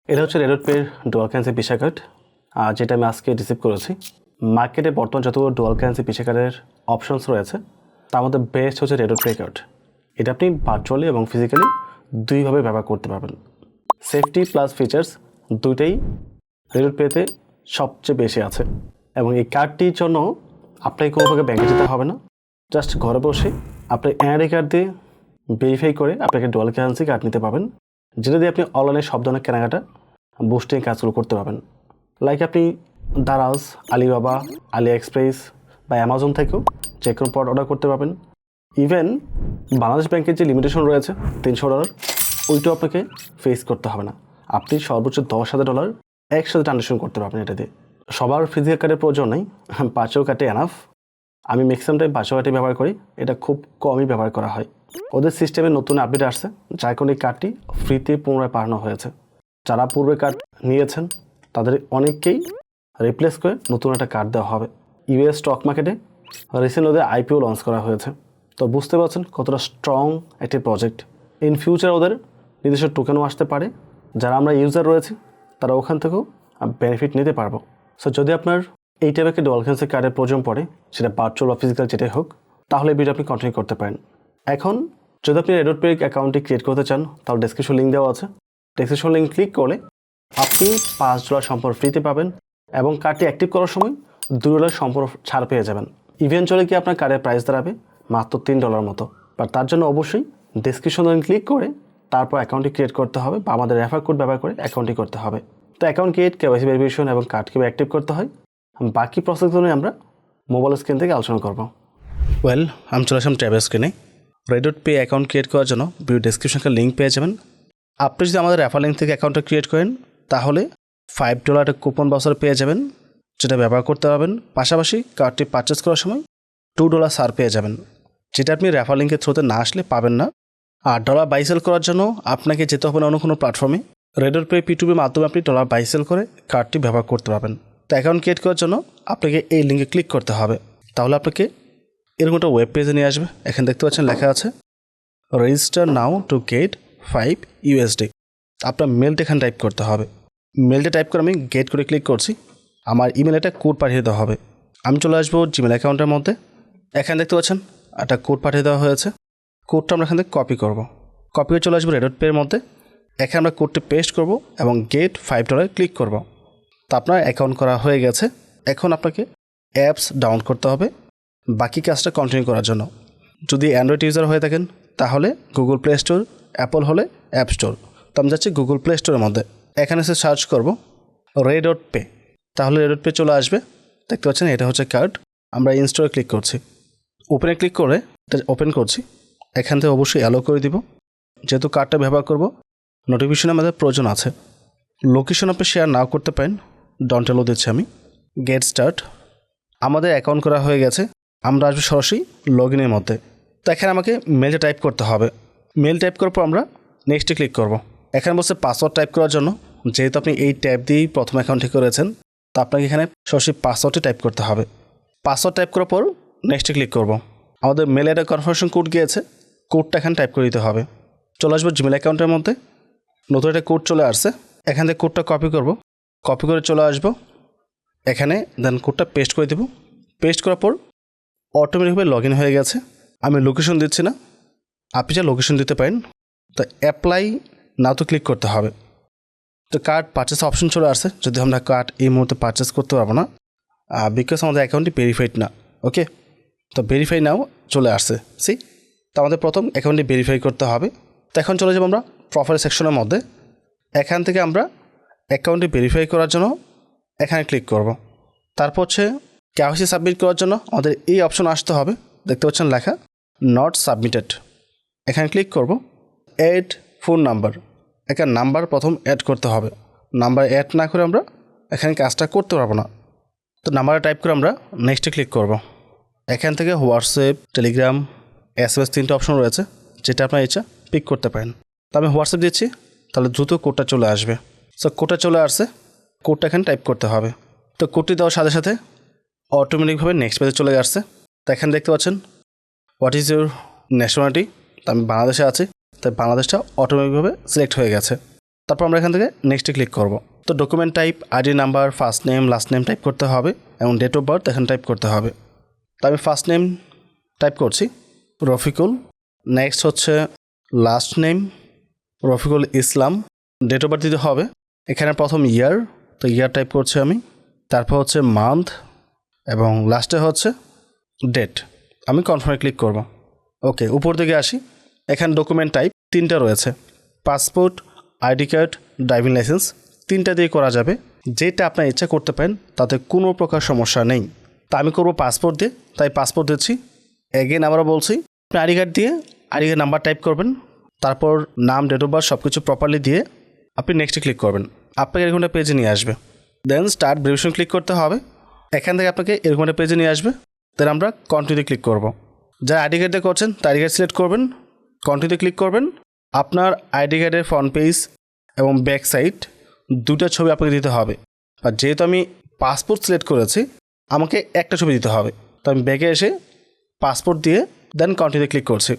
এটা হচ্ছে রেডট পের ডুয়াল কারেন্সি ভিসা কার্ড, যেটা আমি আজকে রিসিভ করেছি। মার্কেটে বর্তমান যতগুলো ডুয়াল কারেন্সি ভিসা কার্ডের অপশনস রয়েছে তার মধ্যে বেস্ট হচ্ছে রেডট পে কার্ড। এটা আপনি ভার্চুয়ালি এবং ফিজিক্যালি দুইভাবে ব্যবহার করতে পারবেন। সেফটি প্লাস ফিচার্স দুইটাই রেডট পেতে সবচেয়ে বেশি আছে, এবং এই কার্ডটির জন্য আপনাকে কোনোভাবে ব্যাংকে যেতে হবে না। জাস্ট ঘরে বসে আপনি এনআইডি কার্ড দিয়ে ভেরিফাই করে আপনাকে ডুয়াল কারেন্সি কার্ড নিতে পারবেন, যেটা দিয়ে আপনি অনলাইনে সব ধরনের কেনাকাটা বুস্টিং কাজগুলো করতে পারবেন। লাইক আপনি দারাজ, আলিবাবা, আলি এক্সপ্রেস বা অ্যামাজন থেকেও যে কোনো প্রোডাক্ট অর্ডার করতে পারবেন। ইভেন বাংলাদেশ ব্যাংকের যে লিমিটেশন রয়েছে $300, ওইটাও আপনাকে ফেস করতে হবে না। আপনি সর্বোচ্চ $10,000 একসাথে ট্রানজ্যাকশন করতে পারবেন এটা দিয়ে। সবার ফিজিক্যাল কার্ডের প্রয়োজন নেই, ভার্চুয়াল কার্ডে এনাফ। আমি ম্যাক্সিমাম টাইম ভার্চুয়াল কার্ডে ব্যবহার করি, এটা খুব কমই ব্যবহার করা হয়। ওদের সিস্টেমে নতুন আপডেট আসছে, যার কারণে এই কার্ডটি ফ্রিতে পুনরায় পাঠানো হয়েছে। যারা পূর্বে কার্ড নিয়েছেন তাদের অনেককেই রিপ্লেস করে নতুন একটা কার্ড দেওয়া হবে। ইউএস স্টক মার্কেটে রিসেন্ট ওদের আইপিও লঞ্চ করা হয়েছে, তো বুঝতে পারছেন কতটা স্ট্রং একটি প্রজেক্ট। ইন ফিউচার ওদের নিজস্ব টোকেনও আসতে পারে, যারা আমরা ইউজার রয়েছে তারা ওখান থেকেও বেনিফিট নিতে পারবো। সো যদি আপনার এই টাইপের একটা ডুয়াল কারেন্সি কার্ডের প্রয়োজন পড়ে, সেটা ভার্চুয়াল বা ফিজিক্যাল যেটাই হোক, তাহলে এই ভিডিও আপনি কন্টিনিউ করতে পারেন। এখন যদি আপনি রেডট পে অ্যাকাউন্টটি ক্রিয়েট করতে চান, তাহলে ডেসক্রিপশন লিঙ্ক দেওয়া আছে। ডেসক্রিপশন লিঙ্ক ক্লিক করলে আপনি $5 সম্পূর্ণ ফ্রিতে পাবেন, এবং কার্ডটি অ্যাক্টিভ করার সময় $2 সম্পূর্ণ ছাড় পেয়ে যাবেন। ইভেনচুয়ালি কি আপনার কার্ডের প্রাইস দাঁড়াবে মাত্র $3 মতো। বাট তার জন্য অবশ্যই ডেসক্রিপশন লিঙ্ক ক্লিক করে তারপর অ্যাকাউন্টটি ক্রিয়েট করতে হবে, বা আমাদের রেফার কোড ব্যবহার করে অ্যাকাউন্টটি করতে হবে। তো অ্যাকাউন্ট ক্রিয়েট, কেওয়াইসি ভেরিফিকেশন এবং কার্ড কীভাবে অ্যাক্টিভ করতে হয়, বাকি প্রসেসগুলো নিয়ে আমরা মোবাইল স্ক্রিন থেকে আলোচনা করব। আমি চলে আসলাম ট্যাব স্ক্রিনে। রেডট পে অ্যাকাউন্ট ক্রিয়েট করার জন্য ভিডিও ডেসক্রিপশনে লিঙ্ক পেয়ে যাবেন। আপনি যদি আমাদের রেফার লিঙ্ক থেকে অ্যাকাউন্টটা ক্রিয়েট করেন, তাহলে $5 কুপন বাউচার পেয়ে যাবেন, যেটা ব্যবহার করতে পারবেন। পাশাপাশি কার্ডটি পারচেস করার সময় $2 ছাড় পেয়ে যাবেন, যেটা আপনি রেফার লিঙ্কের থ্রুতে না আসলে পাবেন না। $8 বাই সেল করার জন্য আপনাকে যেতে হবে না অন্য কোনো প্ল্যাটফর্মে। রেডট পে P2P মাধ্যমে আপনি $1 বাই সেল করে কার্ডটি ব্যবহার করতে পারবেন। তো অ্যাকাউন্ট ক্রিয়েট করার জন্য আপনাকে এই লিঙ্কে ক্লিক করতে হবে। তাহলে আপনাকে এরকম একটা ওয়েব পেজে নিয়ে আসবে। এখানে দেখতে পাচ্ছেন লেখা আছে রেজিস্টার নাও টু গেট $5। আপনার মেলটা এখানে টাইপ করতে হবে। মেলটা টাইপ করে আমি গেট করে ক্লিক করছি। আমার ইমেলে একটা কোড পাঠিয়ে দেওয়া হবে। আমি চলে আসবো জিমেল অ্যাকাউন্টের মধ্যে। এখানে দেখতে পাচ্ছেন একটা কোড পাঠিয়ে দেওয়া হয়েছে। কোডটা আমরা এখান থেকে কপি করব। কপি করে চলে আসবো রেডট পের মধ্যে। এখানে আমরা কোডটি পেস্ট করব এবং গেট $5 ক্লিক করব। তো আপনার অ্যাকাউন্ট করা হয়ে গেছে। এখন আপনাকে অ্যাপস ডাউনলোড করতে হবে বাকি কাজটা কন্টিনিউ করার জন্য। যদি অ্যান্ড্রয়েড ইউজার হয়ে থাকেন তাহলে গুগল প্লে স্টোর, অ্যাপল হলে অ্যাপ স্টোর। তো আমি যাচ্ছি গুগল প্লে স্টোরের মধ্যে। এখানে এসে সার্চ করব রেডট পে, তাহলে রেডট পে চলে আসবে। দেখতে পাচ্ছেন এটা হচ্ছে কার্ড। আমরা ইনস্টলে ক্লিক করছি। ওপেনে ক্লিক করে এটা ওপেন করছি। এখান থেকে অবশ্যই অ্যালো করে দিব, যেহেতু কার্ডটা ব্যবহার করব। নোটিফিকেশন আমাদের প্রয়োজন আছে। লোকেশন আপনি শেয়ার নাও করতে পারেন, ডন্ট অ্যালো দিচ্ছি আমি। Get start. আমাদের অ্যাকাউন্ট করা হয়ে গেছে। আমরা আসবো সরাসরি লগ ইনের মধ্যে। তো এখানে আমাকে মেলটা টাইপ করতে হবে। মেল টাইপ করার পর আমরা নেক্সটে ক্লিক করব। এখানে বলছে পাসওয়ার্ড টাইপ করার জন্য, যেহেতু আপনি এই ট্যাব দিয়েই প্রথম অ্যাকাউন্টটি করেছেন, তো আপনাকে এখানে সরাসরি পাসওয়ার্ডটি টাইপ করতে হবে। পাসওয়ার্ড টাইপ করার পর নেক্সটে ক্লিক করব। আমাদের মেলে একটা কনফার্মেশন কোড গিয়েছে, কোডটা এখানে টাইপ করে দিতে হবে। চলে আসবো জিমেল অ্যাকাউন্টের মধ্যে। নতুন একটা কোড চলে আসছে। এখান থেকে কোডটা কপি করব। কপি করে চলে আসবো এখানে, দেন কোডটা পেস্ট করে দেব। পেস্ট করার পর অটোমেটিকভাবে লগ ইন হয়ে গেছে। আমি লোকেশন দিচ্ছি না, আপনি যা লোকেশন দিতে পারেন। তো অ্যাপ্লাই নাও তো ক্লিক করতে হবে। তো কার্ড পারচেস অপশন চলে আসছে। যদি আমরা কার্ড এই মুহূর্তে পারচেস করতে পারবো না, বিকজ আমাদের অ্যাকাউন্টটি ভেরিফাইড না। ওকে, তো ভেরিফাই নাও চলে আসছে। তো আমাদের প্রথম অ্যাকাউন্টটি ভেরিফাই করতে হবে। তো এখন চলে যাবো আমরা প্রোফাইল সেকশনের মধ্যে। এখান থেকে আমরা অ্যাকাউন্টটি ভেরিফাই করার জন্য এখানে ক্লিক করব। তারপর হচ্ছে কেওয়াইসি সাবমিট করার জন্য আমাদের এই অপশন আসতে হবে। দেখতে পাচ্ছেন লেখা নট সাবমিটেড। এখানে ক্লিক করব। Add phone number. এখানে নাম্বার প্রথম অ্যাড করতে হবে। নাম্বার অ্যাড না করে আমরা এখানে কাজটা করতে পারবো না। তো নাম্বারটা টাইপ করে আমরা নেক্সটে ক্লিক করব। এখান থেকে হোয়াটসঅ্যাপ, টেলিগ্রাম, SMS 3টে অপশন রয়েছে, যেটা আপনার ইচ্ছা পিক করতে পারেন। তো আমি হোয়াটসঅ্যাপ দিচ্ছি, তাহলে দ্রুত কোডটা চলে আসবে। সো কোডটা চলে আসছে, কোডটা এখানে টাইপ করতে হবে। তো কোডটি দেওয়ার সাথে সাথে অটোমেটিকভাবে নেক্সট পেজে চলে আসছে। তো এখানে দেখতে পাচ্ছেন হোয়াট ইজ ইউর ন্যাশনালিটি। তো আমি বাংলাদেশে আছি, তাই বাংলাদেশটা অটোমেটিকভাবে সিলেক্ট হয়ে গেছে। তারপর আমরা এখান থেকে নেক্সটে ক্লিক করব। তো document type ID number, first name, last name type করতে হবে এবং ডেট অফ বার্থ এখানে টাইপ করতে হবে। তো আমি ফার্স্ট নেম টাইপ করছি রফিকুল, নেক্সট হচ্ছে last name Rafiqul Islam, date of birth দিতে হবে। এখানে প্রথম ইয়ার, তো ইয়ার টাইপ করছি আমি, তারপর হচ্ছে মান্থ এবং লাস্টে হচ্ছে ডেট। আমি কনফার্মে ক্লিক করব। ওকে, উপর দিকে আসি। এখানে ডকুমেন্ট টাইপ 3টা রয়েছে, passport, ID card, driving licence, 3টা দিয়ে করা যাবে। যেটা আপনার ইচ্ছা করতে পারেন, তাতে কোনো প্রকার সমস্যা নেই। তা আমি করব পাসপোর্ট দিয়ে, তাই পাসপোর্ট দিচ্ছি। এগেন আবারও বলছি, আপনি আইডি কার্ড দিয়ে আইডি কার্ড নাম্বার টাইপ করবেন, তারপর নাম, ডেট অফ বার্থ সব কিছু প্রপারলি দিয়ে আপনি নেক্সটে ক্লিক করবেন। আপনাকে এরকম একটা পেজে নিয়ে আসবে। দেন স্টার্ট ভেরিফিকেশন ক্লিক করতে হবে। এখান থেকে আপনাকে এরকম একটা পেজে নিয়ে আসবে। দেন আমরা কন্টিনিউতে ক্লিক করব। যারা আইডি কার্ড দিয়ে করছেন তার আইডি কার্ড সিলেক্ট করবেন, কন্টিনিউতে ক্লিক করবেন। আপনার আইডি কার্ডের ফ্রন্ট পেজ এবং ব্যাক সাইড 2টা ছবি আপনাকে দিতে হবে। আর যেহেতু আমি পাসপোর্ট সিলেক্ট করেছি, আমাকে একটা ছবি দিতে হবে। তো আমি ব্যাকে এসে পাসপোর্ট দিয়ে দেন কন্টিনিউতে ক্লিক করছি।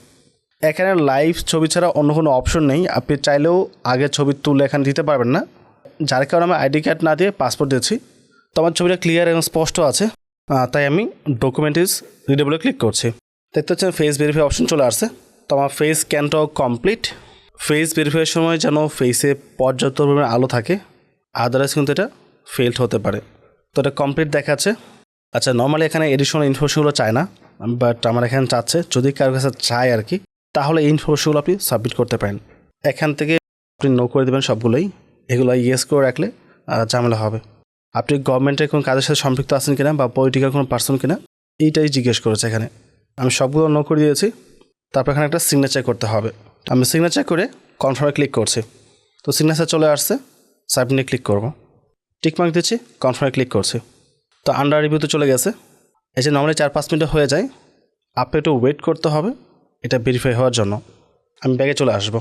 এখানে লাইভ ছবি ছাড়া অন্য কোনো অপশন নেই। আপনি চাইলেও আগের ছবি তুলে এখানে দিতে পারবেন না, যার কারণে আমি আইডি কার্ড না দিয়ে পাসপোর্ট দিয়েছি। তো আমার ছবিটা ক্লিয়ার এবং স্পষ্ট আছে, তাই আমি ডকুমেন্ট ইজ রিডেবলে ক্লিক করছি। দেখতে হচ্ছে ফেস ভেরিফাই অপশন চলে আসছে। তো আমার ফেস স্ক্যানটাও কমপ্লিট। ফেস ভেরিফাইয়ের সময় যেন ফেসে পর্যাপ্ত পরিমাণে আলো থাকে, আদারওয়াইজ কিন্তু এটা ফেলড হতে পারে। তো এটা কমপ্লিট দেখাচ্ছে। আচ্ছা, নর্মালি এখানে এডিশনাল ইনফরমেশনগুলো চায় না, বাট আমার এখানে চাচ্ছে। যদি কারোর কাছে চায় আর কি, তাহলে এই ইনফরমেশনগুলো আপনি সাবমিট করতে পারেন। এখান থেকে আপনি নো করে দেবেন সবগুলোই। এগুলো ইয়েস করে রাখলে ঝামেলা হবে। আপনি গভর্নমেন্টের কোনো কাজের সাথে সম্পৃক্ত আছেন কিনা বা পলিটিক্যাল কোনো পার্সন কিনা, এইটাই জিজ্ঞেস করেছে এখানে। আমি সবগুলো নো করে দিয়েছি। তারপর এখানে একটা সিগনেচার করতে হবে। আমি সিগনেচার করে কনফার্মে ক্লিক করছি। তো সিগনেচার চলে আসছে, সাবমিটে ক্লিক করব। টিকমার্ক দিচ্ছি, কনফার্মে ক্লিক করছি। তো আন্ডার রিভিউতে চলে গেছে। এই যে নর্মালি 4-5 মিনিটে হয়ে যায়, আপনি একটু ওয়েট করতে হবে এটা ভেরিফাই হওয়ার জন্য। আমি ব্যাগে চলে আসব।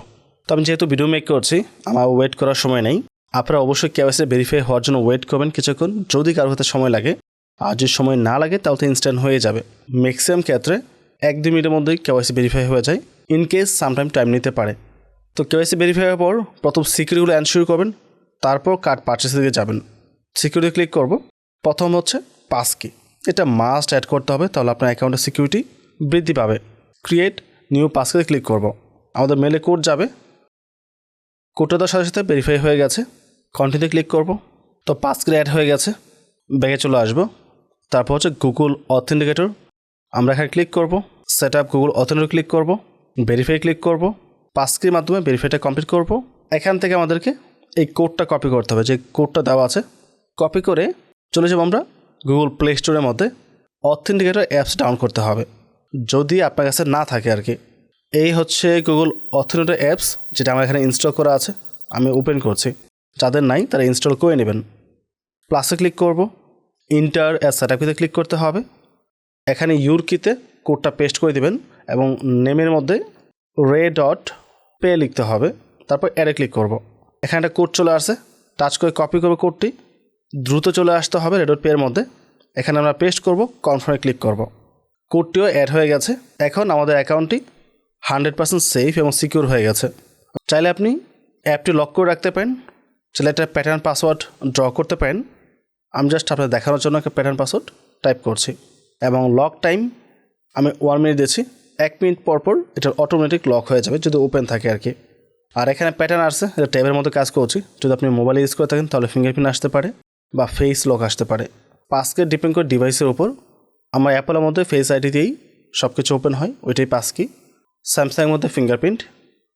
তো আমি যেহেতু ভিডিও মেক করছি, আমার ওয়েট করার সময় নেই। আপনারা অবশ্যই কেওয়াইসি ভেরিফাই হওয়ার জন্য ওয়েট করবেন কিছুক্ষণ, যদি কারোর হাতে সময় লাগে। আর যদি সময় না লাগে তাহলে তো ইনস্ট্যান্ট হয়ে যাবে। ম্যাক্সিমাম ক্ষেত্রে 1-2 মিনিটের মধ্যেই কেওয়াইসি ভেরিফাই হয়ে যায়। ইন কেস সামটাইম টাইম নিতে পারে। তো কেওয়াইসি ভেরিফাই হওয়ার পর প্রথম সিকিউরিটিগুলো এনশিওর করবেন, তারপর কার্ড পারচেসের দিকে যাবেন। সিকিউরিটি ক্লিক করব। প্রথম হচ্ছে পাস কি, এটা মাস্ট অ্যাড করতে হবে, তাহলে আপনার অ্যাকাউন্টের সিকিউরিটি বৃদ্ধি পাবে। ক্রিয়েট নিউ পাসকে ক্লিক করব। আমাদের মেলে কোড যাবে, কোডটা দেওয়ার সাথে সাথে ভেরিফাই হয়ে গেছে। কন্টিনিউতে ক্লিক করব। তো পাসকে অ্যাড হয়ে গেছে। ব্যাগে চলে আসবো। তারপর হচ্ছে গুগল অথেন্টিকেটর, আমরা এখানে ক্লিক করব। Set up Google authenticator click করব। ভেরিফাই ক্লিক করব। পাসকির মাধ্যমে ভেরিফাইটা কমপ্লিট করব। এখান থেকে আমাদেরকে এই কোডটা কপি করতে হবে, যে কোডটা দেওয়া আছে। কপি করে চলে যাব আমরা গুগল প্লে স্টোরের মধ্যে। অথেন্টিকেটর অ্যাপস ডাউনলোড করতে হবে, যদি আপনার কাছে না থাকে আর কি। এই হচ্ছে গুগল অথেন্টিকেটর অ্যাপস, যেটা আমার এখানে ইনস্টল করা আছে। আমি ওপেন করছি। যাদের নাই তারা ইনস্টল করে নেবেন। প্লাসে ক্লিক করব। ইন্টার অ্যাজ সেটআপে ক্লিক করতে হবে। এখানে ইউর কিতে কোডটা পেস্ট করে দেবেন এবং নেমের মধ্যে রে.পে লিখতে হবে। তারপর অ্যাডে ক্লিক করব। এখানে একটা কোড চলে আসছে, টাচ করে কপি করব কোডটি। দ্রুত চলে আসতে হবে রে.পে এর মধ্যে। এখানে আমরা পেস্ট করব, কনফার্মে ক্লিক করব। কোডটিও অ্যাড হয়ে গেছে। এখন আমাদের অ্যাকাউন্টটি 100% সেফ এবং সিকিউর হয়ে গেছে। চাইলে আপনি অ্যাপটি লক করে রাখতে পারেন, চাইলে একটা প্যাটার্ন পাসওয়ার্ড ড্র করতে পারেন। আমি জাস্ট আপনাদের দেখানোর জন্য একটা প্যাটার্ন পাসওয়ার্ড টাইপ করছি এবং লক টাইম আমি 1 মিনিট দিয়েছি। 1 মিনিট পর পর এটা অটোমেটিক লক হয়ে যাবে যদি ওপেন থাকে আর কি। আর এখানে প্যাটার্ন আসছে, এটা ট্যাবের মধ্যে কাজ করছি। যদি আপনি মোবাইল ইউজ করে থাকেন তাহলে ফিঙ্গারপ্রিন্ট আসতে পারে বা ফেস লক আসতে পারে। পাসকে ডিপেন্ড করে ডিভাইসের উপর। আমার অ্যাপলের মধ্যে ফেস আইডি দিয়েই সব কিছু ওপেন হয়, ওইটাই পাস কি। স্যামসাংয়ের মধ্যে ফিঙ্গারপ্রিন্ট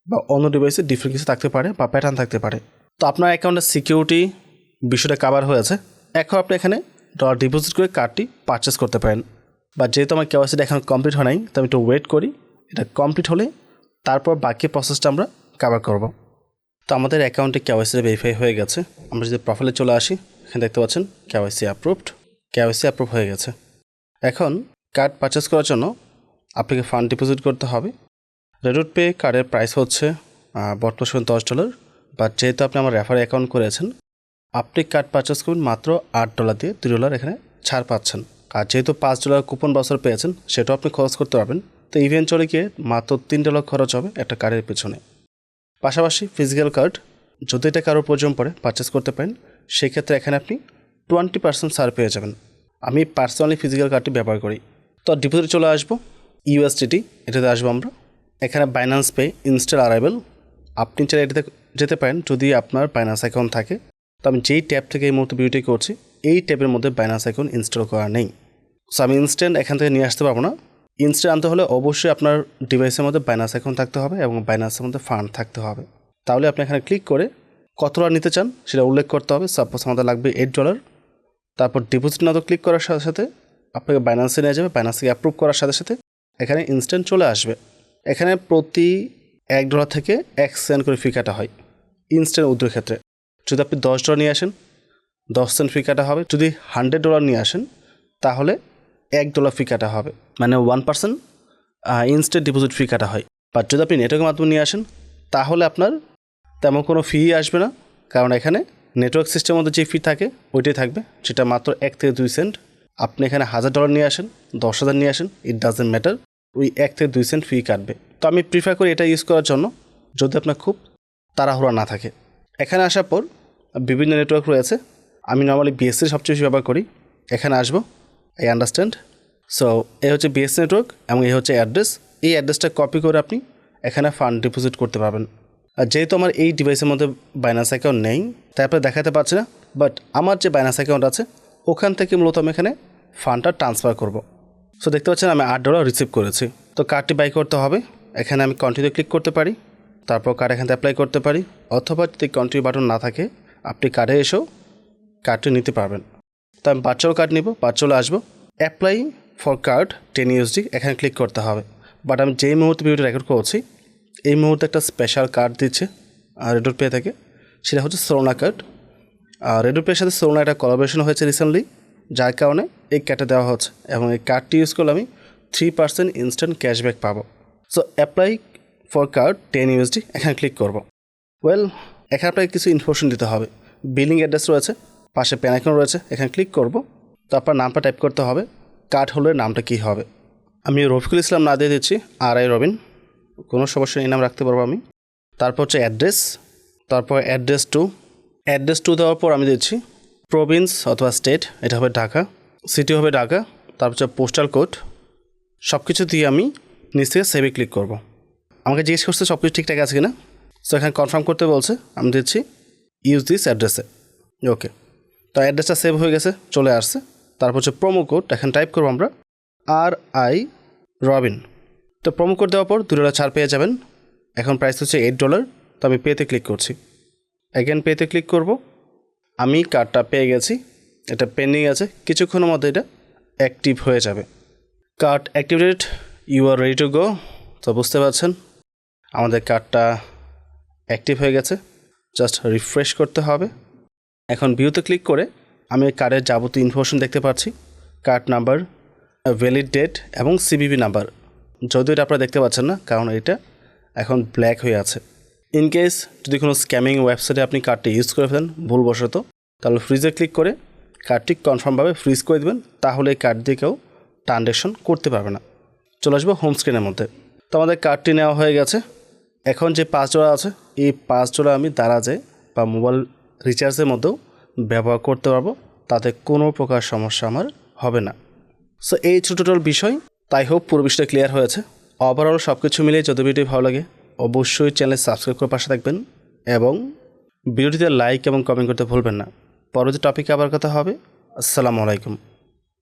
বা অন্য ডিভাইসে ডিফারেন্ট কিছু থাকতে পারে বা প্যাটার্ন থাকতে পারে। তো আপনার অ্যাকাউন্টের সিকিউরিটি বিষয়টা কভার হয়েছে। এখন আপনি এখানে ডলার ডিপোজিট করে কার্ডটি পারচেস করতে পারেন। বা যেহেতু আমার কেওয়াইসিটা এখন কমপ্লিট হয় নাই, তো আমি একটু ওয়েট করি। এটা কমপ্লিট হলে তারপর বাকি প্রসেসটা আমরা কভার করব। তো আমাদের অ্যাকাউন্টে কেওয়াইসিটা ভেরিফাই হয়ে গেছে। আমরা যদি প্রোফাইলে চলে আসি, এখানে দেখতে পাচ্ছেন কেওয়াইসি অ্যাপ্রুভড। কেওয়াইসি অ্যাপ্রুভ হয়ে গেছে। এখন কার্ড পারচেস করার জন্য আপনাকে ফান্ড ডিপোজিট করতে হবে। রে.পে কার্ডের প্রাইস হচ্ছে বর্তমান সময় $10। বাট যেহেতু আপনি আমার রেফার অ্যাকাউন্ট করেছেন, আপনি কার্ড পারচেস করবেন মাত্র $8 দিয়ে $2 এখানে ছাড় পাচ্ছেন। আর যেহেতু $5 কুপন বাউচার পেয়েছেন, সেটাও আপনি খরচ করতে পারবেন। তো ইভেন্চুয়ালি গিয়ে মাত্র $3 খরচ হবে একটা কার্ডের পেছনে। পাশাপাশি ফিজিক্যাল কার্ড যদি এটা কারোর প্রয়োজন পড়ে পারচেস করতে পারেন, সেক্ষেত্রে এখানে আপনি 20% ছাড় পেয়ে যাবেন। আমি পার্সোনালি ফিজিক্যাল কার্ডটি ব্যবহার করি। তো ডিপোজিটে চলে আসবো, ইউএসডিটি এটাতে আসবো আমরা। এখানে বাইন্যান্স পে ইনস্টল অ্যারাইভেল, আপনি চাইলে এটাতে যেতে পারেন যদি আপনার বাইন্যান্স অ্যাকাউন্ট থাকে। তো আমি যেই ট্যাব থেকে এই মুহূর্তে ভিডিওটি করছি, এই ট্যাবের মধ্যে বাইন্যান্স অ্যাকাউন্ট ইনস্টল করা নেই। সো আমি ইনস্ট্যান্ট এখান থেকে নিয়ে আসতে পারবো না। ইনস্ট্যান্ট আনতে হলে অবশ্যই আপনার ডিভাইসের মধ্যে বাইন্যান্স অ্যাকাউন্ট থাকতে হবে এবং বাইন্যান্সের মধ্যে ফান্ড থাকতে হবে। তাহলে আপনি এখানে ক্লিক করে কত টাকা নিতে চান সেটা উল্লেখ করতে হবে। সাপোজ আমাদের লাগবে $8। তারপর ডিপোজিট নাও ক্লিক করার সাথে সাথে আপনাকে বাইন্যান্সে নিয়ে যাবে। বাইন্যান্সকে অ্যাপ্রুভ করার সাথে সাথে এখানে ইনস্ট্যান্ট চলে আসবে। এখানে প্রতি $1 থেকে 1 সেন্ট করে ফি কাটা হয় ইনস্ট্যান্ট উইথড্রর ক্ষেত্রে। যদি আপনি $10 নিয়ে আসেন 10 সেন্ট ফি কাটা হবে। যদি $100 নিয়ে আসেন তাহলে $1 ফি কাটা হবে, মানে 1% ইনস্ট্যান্ট ডিপোজিট ফি কাটা হয়। বাট যদি আপনি নেটওয়ার্কের মাধ্যমে নিয়ে আসেন তাহলে আপনার তেমন কোনো ফি আসবে না, কারণ এখানে নেটওয়ার্ক সিস্টেমের মধ্যে যে ফি থাকে ওইটাই থাকবে, সেটা মাত্র 1 থেকে 2 সেন্ট। আপনি এখানে $1000 নিয়ে আসেন, 10,000 নিয়ে আসেন, ইট ডাজেন্ট ম্যাটার, ওই 1 থেকে 2 সেন্ট ফি কাটবে। তো আমি প্রিফার করি এটা ইউজ করার জন্য যদি আপনার খুব তাড়াহুড়া না থাকে। এখানে আসার পর বিভিন্ন নেটওয়ার্ক রয়েছে, আমি নর্মালি বিএসসি সবচেয়ে বেশি ব্যবহার করি। এখানে আসবো, আই আন্ডারস্ট্যান্ড। সো এই হচ্ছে বিএসসি নেটওয়ার্ক এবং এই হচ্ছে অ্যাড্রেস। এই অ্যাড্রেসটা কপি করে আপনি এখানে ফান্ড ডিপোজিট করতে পারবেন। আর যেহেতু আমার এই ডিভাইসের মধ্যে বাইন্যান্স অ্যাকাউন্ট নেই তাই আপনারা দেখাতে পারছি না, বাট আমার যে বাইন্যান্স অ্যাকাউন্ট আছে ওখান থেকে মূলত আমি এখানে ফান্ডটা ট্রান্সফার করব। সো দেখতে পাচ্ছেন আমি $8 রিসিভ করেছি। তো কার্ডটি বাই করতে হবে, এখানে আমি কন্টিনিউ ক্লিক করতে পারি, তারপর কার্ড এখানে অ্যাপ্লাই করতে পারি, অথবা যদি কন্টিনিউ বাটন না থাকে আপনি কার্ডে এসেও কার্ডটি নিতে পারবেন। তো আমি ভার্চুয়াল কার্ড নিব, ভার্চুয়ালে আসবো, অ্যাপ্লাই ফর কার্ড 10 USD এখানে ক্লিক করতে হবে। বাট আমি যেই মুহূর্তে ভিডিওটা রেকর্ড করছি এই মুহূর্তে একটা স্পেশাল কার্ড দিচ্ছে রেডোর পে থেকে, সেটা হচ্ছে সোলনা কার্ড। আর রেডোর পের সাথে সোলনা একটা কোলাবোরেশন হয়েছে রিসেন্টলি, যার কারণে এই কার্ডটা দেওয়া হচ্ছে এবং এই কার্ডটি ইউজ করলে আমি 3% ইনস্ট্যান্ট ক্যাশব্যাক পাবো। So apply for card 10 USD এখানে ক্লিক করব। ওয়েল, এখানে আপনাকে কিছু ইনফরমেশন দিতে হবে। বিলিং অ্যাড্রেস রয়েছে, পাশে পেন আইকন রয়েছে, এখানে ক্লিক করব। তো আপনার নামটা টাইপ করতে হবে, কার্ড হোল্ডারের নামটা কী হবে। আমি রফিকুল ইসলাম না দিয়ে দিচ্ছি RI রবিন, কোনো সমস্যা এই নাম রাখতে পারবো আমি। তারপর হচ্ছে অ্যাড্রেস, তারপর অ্যাড্রেস টু দেওয়ার পর আমি দিচ্ছি প্রভিন্স অথবা স্টেট, এটা হবে ঢাকা, সিটি হবে ঢাকা, তারপর হচ্ছে পোস্টাল কোড। সব কিছু দিয়ে আমি নিচ থেকে সেভে ক্লিক করব। আমাকে জিজ্ঞেস করছে সব কিছু ঠিকঠাক আছে কিনা। সো এখানে কনফার্ম করতে বলছে, আমি দিচ্ছি ইউজ দিস অ্যাড্রেসে, ওকে। তো অ্যাড্রেসটা সেভ হয়ে গেছে, চলে আসছে। তারপর হচ্ছে প্রোমো কোড, এখানে টাইপ করবো আমরা RI রবিন। তো প্রোমো কোড দেওয়ার পর $2 ছাড় পেয়ে যাবেন। এখন প্রাইস হচ্ছে $8। তো আমি পেতে ক্লিক করছি, অ্যাগেন পেতে ক্লিক করব। আমি কার্ডটা পেয়ে গেছি, এটা পেন্ডিং আছে, কিছুক্ষণের মধ্যে এটা অ্যাক্টিভ হয়ে যাবে। Card activated, you are ready to go. তো বুঝতে পারছেন আমাদের কার্ডটা অ্যাক্টিভ হয়ে গেছে, জাস্ট রিফ্রেশ করতে হবে। এখন ভিউতে ক্লিক করে আমি কার্ডের যাবতীয় ইনফরমেশন দেখতে পাচ্ছি, কার্ড নাম্বার, ভ্যালিড ডেট এবং CVV নাম্বার। যদিও এটা আপনারা দেখতে পাচ্ছেন না কারণ এটা এখন ব্ল্যাক হয়ে আছে। ইন কেস যদি কোনো স্ক্যামিং ওয়েবসাইটে আপনি কার্ডটি ইউজ করে ফেলেন ভুলবশত, তাহলে ফ্রিজে ক্লিক করে কার্ডটি কনফার্মভাবে ফ্রিজ করে দেবেন, তাহলে এই কার্ড দিয়ে কেউ ট্রানজ্যাকশন করতে পারবে না। চলে আসবো হোম স্ক্রিনের মধ্যে। তো আমাদের কার্ডটি নেওয়া হয়ে গেছে। এখন যে $5 আছে এই $5 আমি দারাজে বা মোবাইল রিচার্জের মধ্যেও ব্যবহার করতে পারবো, তাতে কোনো প্রকার সমস্যা আমার হবে না। সো এই ছোটোটাল বিষয়, তাই হোপ পুরো বিষয়টা ক্লিয়ার হয়েছে। ওভারঅল সব কিছু মিলিয়ে যদি ভিডিও ভালো লাগে অবশ্যই চ্যানেল সাবস্ক্রাইব করে পাশে থাকবেন এবং ভিডিওটিতে লাইক এবং কমেন্ট করতে ভুলবেন না। পরবর্তী টপিকে আবার কথা হবে। আসসালামু আলাইকুম।